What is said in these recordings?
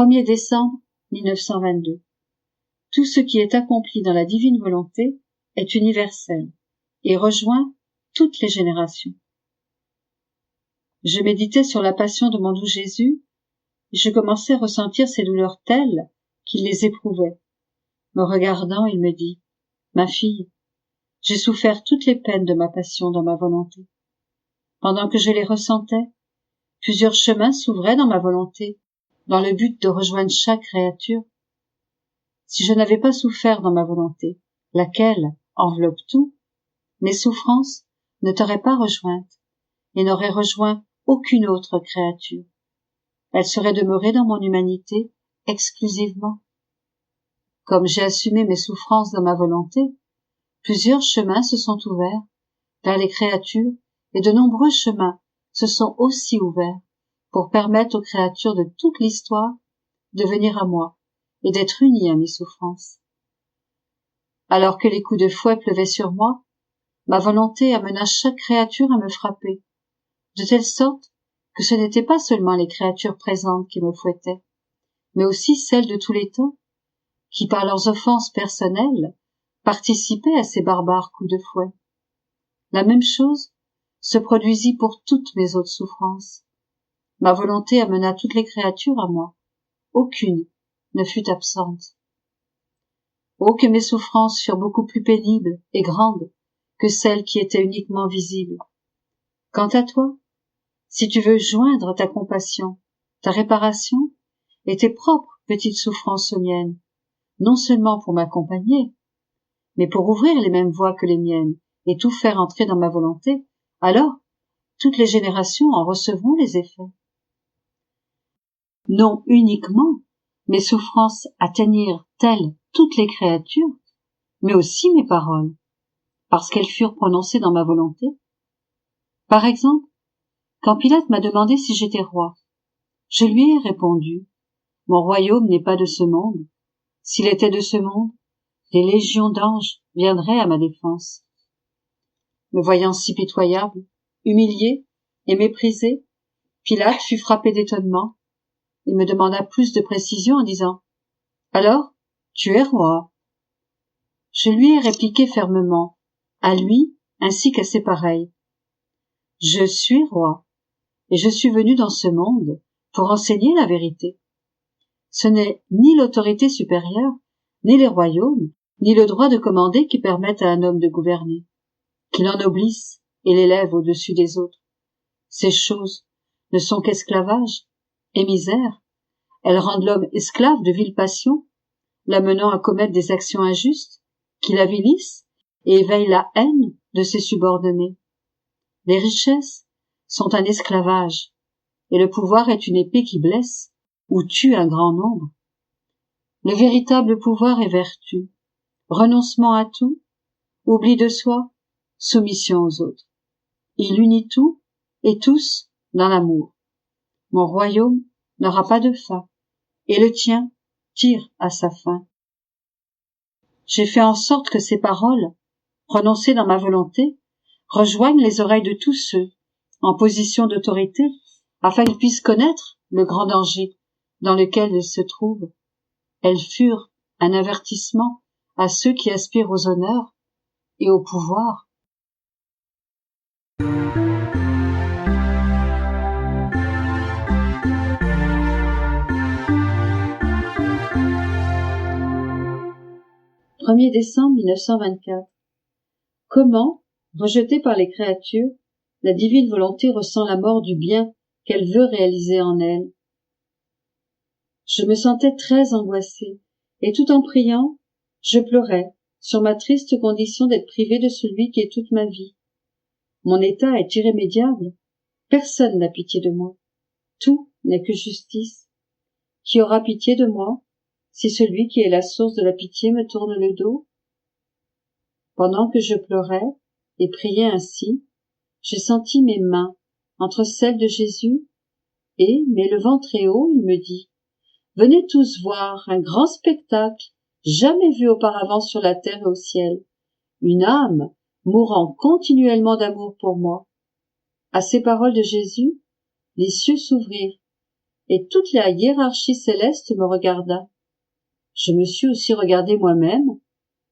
1er décembre 1922. Tout ce qui est accompli dans la divine volonté est universel et rejoint toutes les générations. Je méditais sur la passion de mon doux Jésus et je commençais à ressentir ces douleurs telles qu'il les éprouvait. Me regardant, il me dit « Ma fille, j'ai souffert toutes les peines de ma passion dans ma volonté. Pendant que je les ressentais, plusieurs chemins s'ouvraient dans ma volonté, dans le but de rejoindre chaque créature. Si je n'avais pas souffert dans ma volonté, laquelle enveloppe tout, mes souffrances ne t'auraient pas rejointe et n'auraient rejoint aucune autre créature. Elles seraient demeurées dans mon humanité exclusivement. Comme j'ai assumé mes souffrances dans ma volonté, plusieurs chemins se sont ouverts vers les créatures et de nombreux chemins se sont aussi ouverts pour permettre aux créatures de toute l'histoire de venir à moi et d'être unies à mes souffrances. Alors que les coups de fouet pleuvaient sur moi, ma volonté amena chaque créature à me frapper, de telle sorte que ce n'étaient pas seulement les créatures présentes qui me fouettaient, mais aussi celles de tous les temps, qui par leurs offenses personnelles participaient à ces barbares coups de fouet. La même chose se produisit pour toutes mes autres souffrances. Ma volonté amena toutes les créatures à moi. Aucune ne fut absente. Oh, que mes souffrances furent beaucoup plus pénibles et grandes que celles qui étaient uniquement visibles. Quant à toi, si tu veux joindre ta compassion, ta réparation et tes propres petites souffrances aux miennes, non seulement pour m'accompagner, mais pour ouvrir les mêmes voies que les miennes et tout faire entrer dans ma volonté, alors toutes les générations en recevront les effets. Non uniquement mes souffrances atteignirent-elles toutes les créatures, mais aussi mes paroles, parce qu'elles furent prononcées dans ma volonté. Par exemple, quand Pilate m'a demandé si j'étais roi, je lui ai répondu « Mon royaume n'est pas de ce monde. S'il était de ce monde, des légions d'anges viendraient à ma défense. » Me voyant si pitoyable, humilié et méprisé, Pilate fut frappé d'étonnement. Il me demanda plus de précision en disant « Alors, tu es roi ?» Je lui ai répliqué fermement, à lui ainsi qu'à ses pareils. « Je suis roi, et je suis venu dans ce monde pour enseigner la vérité. Ce n'est ni l'autorité supérieure, ni les royaumes, ni le droit de commander qui permettent à un homme de gouverner, qui l'ennoblissent et l'élèvent au-dessus des autres. Ces choses ne sont qu'esclavage et misère. Elles rendent l'homme esclave de viles passions, l'amenant à commettre des actions injustes, qui l'avilissent et éveillent la haine de ses subordonnés. Les richesses sont un esclavage, et le pouvoir est une épée qui blesse ou tue un grand nombre. Le véritable pouvoir est vertu, renoncement à tout, oubli de soi, soumission aux autres. Il unit tout et tous dans l'amour. Mon royaume n'aura pas de fin, et le tien tire à sa fin. J'ai fait en sorte que ces paroles, prononcées dans ma volonté, rejoignent les oreilles de tous ceux en position d'autorité, afin qu'ils puissent connaître le grand danger dans lequel ils se trouvent. Elles furent un avertissement à ceux qui aspirent aux honneurs et au pouvoir. « 1er décembre 1924. Comment, rejetée par les créatures, la divine volonté ressent la mort du bien qu'elle veut réaliser en elle. Je me sentais très angoissée, et tout en priant, je pleurais sur ma triste condition d'être privée de celui qui est toute ma vie. Mon état est irrémédiable. Personne n'a pitié de moi. Tout n'est que justice. Qui aura pitié de moi, si celui qui est la source de la pitié me tourne le dos? Pendant que je pleurais et priais ainsi, j'ai senti mes mains entre celles de Jésus et, m'élevant très haut, il me dit « Venez tous voir un grand spectacle jamais vu auparavant sur la terre et au ciel. Une âme mourant continuellement d'amour pour moi. » À ces paroles de Jésus, les cieux s'ouvrirent et toute la hiérarchie céleste me regarda. Je me suis aussi regardé moi-même,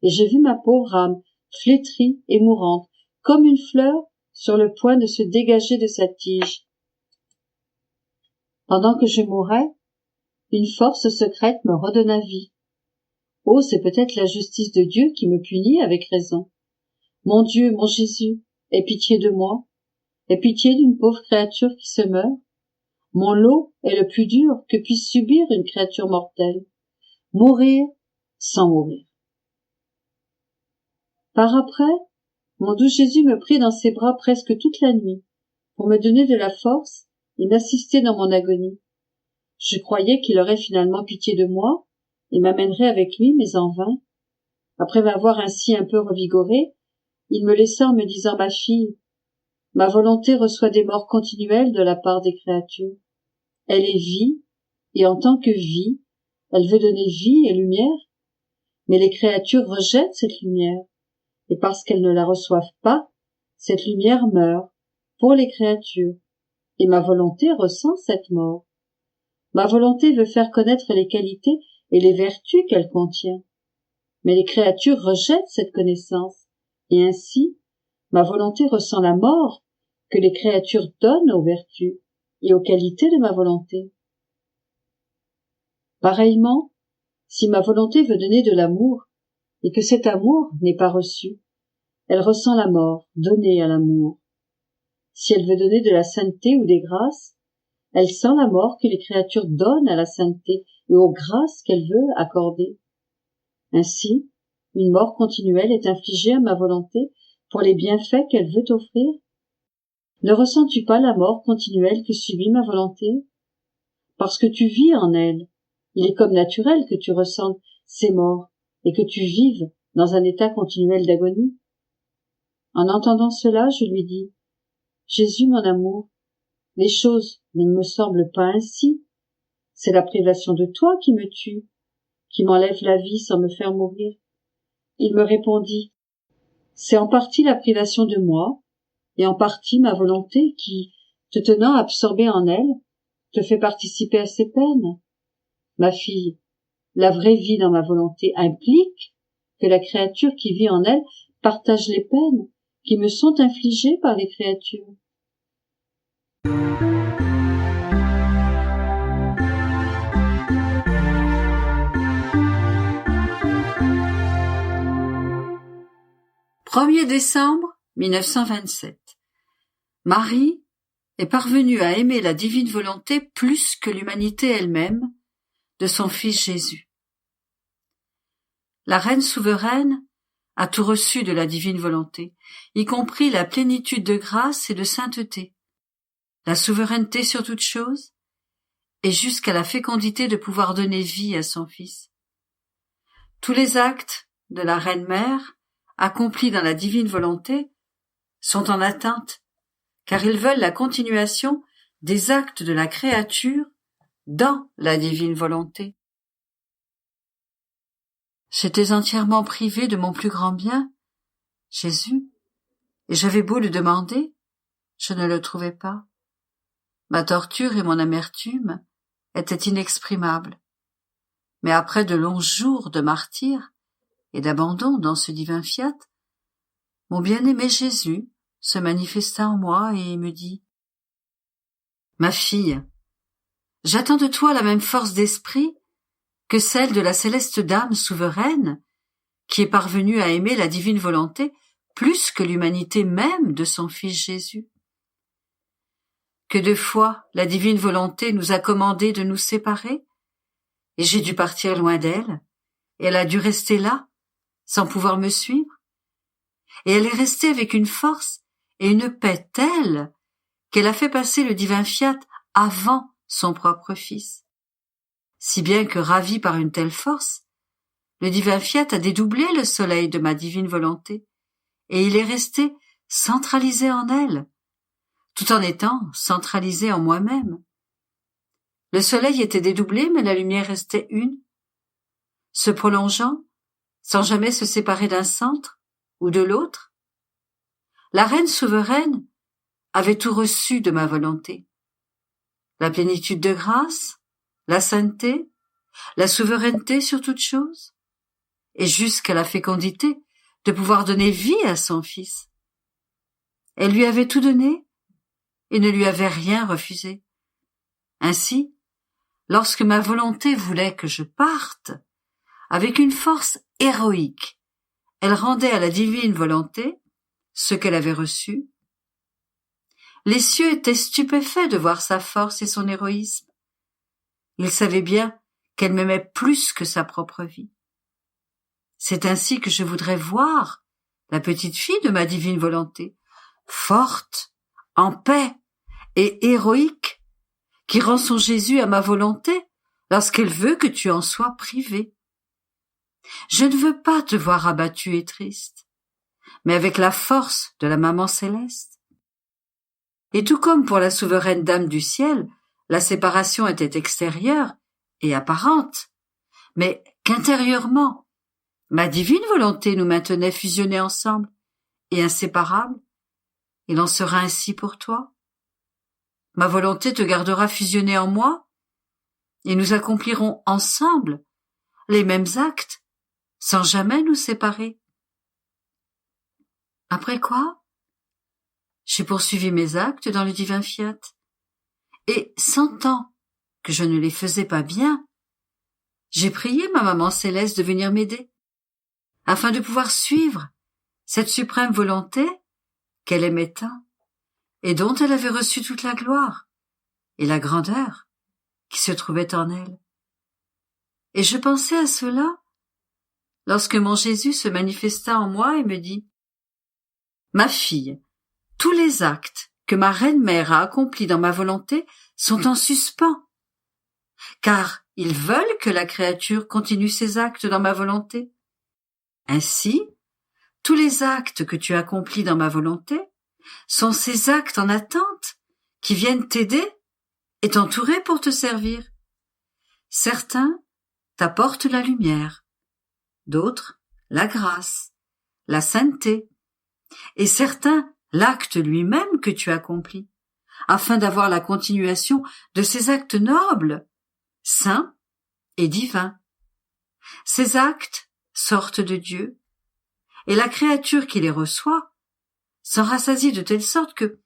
et j'ai vu ma pauvre âme flétrie et mourante, comme une fleur sur le point de se dégager de sa tige. Pendant que je mourais, une force secrète me redonna vie. Oh, c'est peut-être la justice de Dieu qui me punit avec raison. Mon Dieu, mon Jésus, aie pitié de moi, aie pitié d'une pauvre créature qui se meurt. Mon lot est le plus dur que puisse subir une créature mortelle. Mourir sans mourir. Par après, mon doux Jésus me prit dans ses bras presque toute la nuit, pour me donner de la force et m'assister dans mon agonie. Je croyais qu'il aurait finalement pitié de moi et m'amènerait avec lui, mais en vain. Après m'avoir ainsi un peu revigorée, il me laissa en me disant: ma fille, ma volonté reçoit des morts continuelles de la part des créatures. Elle est vie, et en tant que vie, elle veut donner vie et lumière, mais les créatures rejettent cette lumière, et parce qu'elles ne la reçoivent pas, cette lumière meurt pour les créatures, et ma volonté ressent cette mort. Ma volonté veut faire connaître les qualités et les vertus qu'elle contient, mais les créatures rejettent cette connaissance, et ainsi, ma volonté ressent la mort que les créatures donnent aux vertus et aux qualités de ma volonté. Pareillement, si ma volonté veut donner de l'amour, et que cet amour n'est pas reçu, elle ressent la mort donnée à l'amour. Si elle veut donner de la sainteté ou des grâces, elle sent la mort que les créatures donnent à la sainteté et aux grâces qu'elle veut accorder. Ainsi, une mort continuelle est infligée à ma volonté pour les bienfaits qu'elle veut offrir. Ne ressens-tu pas la mort continuelle que subit ma volonté? Parce que tu vis en elle, il est comme naturel que tu ressentes ces morts et que tu vives dans un état continuel d'agonie. En entendant cela, je lui dis: Jésus, mon amour, les choses ne me semblent pas ainsi. C'est la privation de toi qui me tue, qui m'enlève la vie sans me faire mourir. Il me répondit: c'est en partie la privation de moi, et en partie ma volonté qui, te tenant absorbée en elle, te fait participer à ses peines. Ma fille, la vraie vie dans ma volonté implique que la créature qui vit en elle partage les peines qui me sont infligées par les créatures. « 1er décembre 1927. Marie est parvenue à aimer la divine volonté plus que l'humanité elle-même de son Fils Jésus. La Reine souveraine a tout reçu de la divine volonté, y compris la plénitude de grâce et de sainteté, la souveraineté sur toute chose, et jusqu'à la fécondité de pouvoir donner vie à son Fils. Tous les actes de la Reine Mère, accomplis dans la divine volonté, sont en attente, car ils veulent la continuation des actes de la créature dans la divine volonté. J'étais entièrement privée de mon plus grand bien, Jésus, et j'avais beau le demander, je ne le trouvais pas. Ma torture et mon amertume étaient inexprimables. Mais après de longs jours de martyre et d'abandon dans ce divin fiat, mon bien-aimé Jésus se manifesta en moi et me dit: ma fille, j'attends de toi la même force d'esprit que celle de la céleste dame souveraine qui est parvenue à aimer la divine volonté plus que l'humanité même de son Fils Jésus. Que de fois la divine volonté nous a commandé de nous séparer, et j'ai dû partir loin d'elle, et elle a dû rester là, sans pouvoir me suivre, et elle est restée avec une force et une paix telle qu'elle a fait passer le divin fiat avant son propre Fils. Si bien que, ravi par une telle force, le divin fiat a dédoublé le soleil de ma divine volonté, et il est resté centralisé en elle, tout en étant centralisé en moi-même. Le soleil était dédoublé, mais la lumière restait une, se prolongeant, sans jamais se séparer d'un centre ou de l'autre. La reine souveraine avait tout reçu de ma volonté. la plénitude de grâce, la sainteté, la souveraineté sur toute chose, et jusqu'à la fécondité de pouvoir donner vie à son Fils. Elle lui avait tout donné et ne lui avait rien refusé. Ainsi, lorsque ma volonté voulait que je parte, avec une force héroïque, elle rendait à la divine volonté ce qu'elle avait reçu. Les cieux étaient stupéfaits de voir sa force et son héroïsme. Ils savaient bien qu'elle m'aimait plus que sa propre vie. C'est ainsi que je voudrais voir la petite fille de ma divine volonté, forte, en paix et héroïque, qui rend son Jésus à ma volonté lorsqu'elle veut que tu en sois privé. Je ne veux pas te voir abattu et triste, mais avec la force de la maman céleste. Et tout comme pour la souveraine dame du ciel, la séparation était extérieure et apparente, mais qu'intérieurement, ma divine volonté nous maintenait fusionnés ensemble et inséparables. Il en sera ainsi pour toi. Ma volonté te gardera fusionné en moi, et nous accomplirons ensemble les mêmes actes, sans jamais nous séparer. Après quoi, j'ai poursuivi mes actes dans le divin fiat, et sentant que je ne les faisais pas bien, j'ai prié ma maman céleste de venir m'aider, afin de pouvoir suivre cette suprême volonté qu'elle aimait tant, et dont elle avait reçu toute la gloire et la grandeur qui se trouvait en elle. Et je pensais à cela lorsque mon Jésus se manifesta en moi et me dit « Ma fille, tous les actes que ma reine-mère a accomplis dans ma volonté sont en suspens, car ils veulent que la créature continue ses actes dans ma volonté. Ainsi, tous les actes que tu accomplis dans ma volonté sont ces actes en attente qui viennent t'aider et t'entourer pour te servir. Certains t'apportent la lumière, d'autres la grâce, la sainteté, et certains l'acte lui-même que tu accomplis, afin d'avoir la continuation de ces actes nobles, saints et divins. Ces actes sortent de Dieu, et la créature qui les reçoit s'en rassasie de telle sorte que,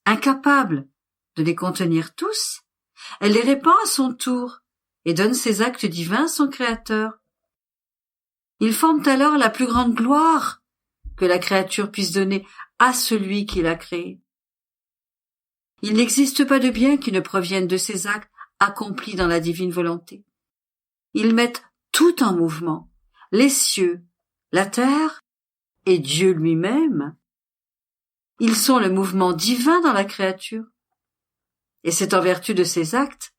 incapable de les contenir tous, elle les répand à son tour et donne ses actes divins à son Créateur. Ils forment alors la plus grande gloire que la créature puisse donner à celui qui l'a créée. Il n'existe pas de bien qui ne provienne de ces actes accomplis dans la divine volonté. Ils mettent tout en mouvement, les cieux, la terre et Dieu lui-même. Ils sont le mouvement divin dans la créature. Et c'est en vertu de ces actes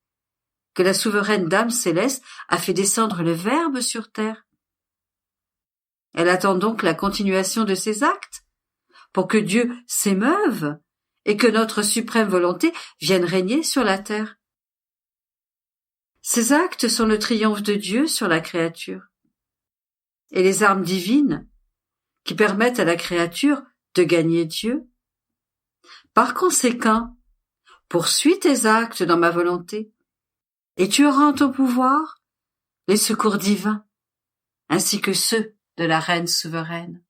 que la souveraine dame céleste a fait descendre le Verbe sur terre. Elle attend donc la continuation de ces actes pour que Dieu s'émeuve et que notre suprême volonté vienne régner sur la terre. Ces actes sont le triomphe de Dieu sur la créature et les armes divines qui permettent à la créature de gagner Dieu. Par conséquent, poursuis tes actes dans ma volonté, et tu auras en ton pouvoir les secours divins, ainsi que ceux de la reine souveraine.